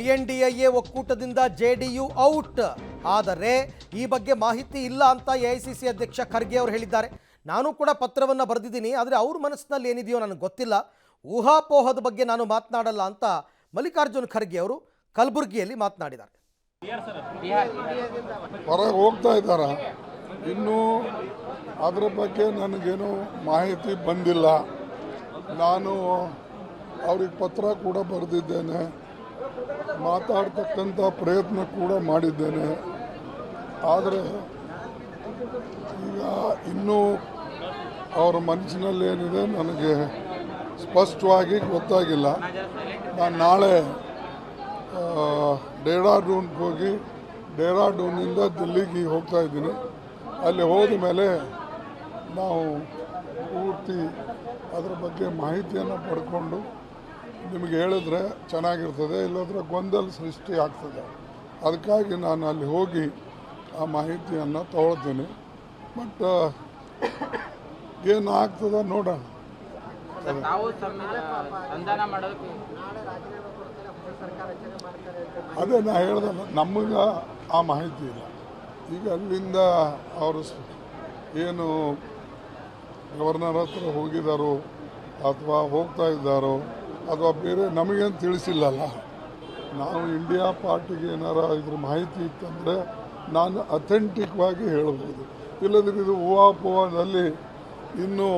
INDIA ಒಕ್ಕೂಟದಿಂದ JDU out. ಆದರೆ ಈ ಬಗ್ಗೆ ಮಾಹಿತಿ ಇಲ್ಲ ಅಂತ AICC ಅಧ್ಯಕ್ಷ ಖರ್ಗೆ ಅವರು ಹೇಳಿದ್ದಾರೆ. ನಾನು ಕೂಡ ಪತ್ರವನ್ನು ಬರೆದಿದ್ದೀನಿ, ಆದರೆ ಅವ್ರ ಮನಸ್ಸಿನಲ್ಲಿ ಏನಿದೆಯೋ ನನಗೆ ಗೊತ್ತಿಲ್ಲ. ಊಹಾಪೋಹದ ಬಗ್ಗೆ ನಾನು ಮಾತನಾಡಲ್ಲ ಅಂತ ಮಲ್ಲಿಕಾರ್ಜುನ್ ಖರ್ಗೆ ಅವರು ಕಲಬುರಗಿಯಲ್ಲಿ ಮಾತನಾಡಿದ್ದಾರೆ. ಹೊರಗೆ ಹೋಗ್ತಾ ಇದ್ದಾರ, ಇನ್ನೂ ಅದರ ಬಗ್ಗೆ ನನಗೇನು ಮಾಹಿತಿ ಬಂದಿಲ್ಲ. ನಾನು ಅವ್ರಿಗೆ ಪತ್ರ ಕೂಡ ಬರೆದಿದ್ದೇನೆ, ಮಾತಾಡ್ತಕ್ಕಂಥ ಪ್ರಯತ್ನ ಕೂಡ ಮಾಡಿದ್ದೇನೆ. ಆದರೆ ಈಗ ಇನ್ನೂ ಅವರ ಮನಸ್ಸಿನಲ್ಲಿ ಏನಿದೆ ನನಗೆ ಸ್ಪಷ್ಟವಾಗಿ ಗೊತ್ತಾಗಿಲ್ಲ. ನಾನು ನಾಳೆ ಡೆಹ್ರಾಡೂನ್ಗೆ ಹೋಗಿ ಡೆಹ್ರಾಡೂನಿಂದ ದಿಲ್ಲಿಗೆ ಹೋಗ್ತಾ ಇದ್ದೀನಿ. ಅಲ್ಲಿ ಹೋದ ಮೇಲೆ ನಾವು ಪೂರ್ತಿ ಅದರ ಬಗ್ಗೆ ಮಾಹಿತಿಯನ್ನು ಪಡ್ಕೊಂಡು ನಿಮಗೆ ಹೇಳಿದ್ರೆ ಚೆನ್ನಾಗಿರ್ತದೆ, ಇಲ್ಲದ್ರೆ ಗೊಂದಲ ಸೃಷ್ಟಿ ಆಗ್ತದೆ. ಅದಕ್ಕಾಗಿ ನಾನು ಅಲ್ಲಿ ಹೋಗಿ ಆ ಮಾಹಿತಿಯನ್ನು ತಗೊಳ್ತೀನಿ. ಬಟ್ ಏನು ಆಗ್ತದೆ ನೋಡೋಣ. ಅದೇ ನಾ ಹೇಳ್ದಲ್ಲ, ನಮಗೆ ಆ ಮಾಹಿತಿ ಇಲ್ಲ. ಈಗ ಅಲ್ಲಿಂದ ಅವರು ಏನು ಗವರ್ನರ್ ಹತ್ರ ಹೋಗಿದ್ದಾರೋ ಅಥವಾ ಹೋಗ್ತಾ ಇದ್ದಾರೋ ಅಥವಾ ಬೇರೆ ನಮಗೇನು ತಿಳಿಸಿಲ್ಲಲ್ಲ. ನಾವು ಇಂಡಿಯಾ ಪಾರ್ಟಿಗೆ ಏನಾರ ಇದ್ರ ಮಾಹಿತಿ ಇತ್ತಂದರೆ ನಾನು ಅಥೆಂಟಿಕ್ವಾಗಿ ಹೇಳ್ಬೋದು. ಇಲ್ಲದ್ರೆ ಇದು ಊಹಾಪೋಹದಲ್ಲಿ ಇನ್ನೂ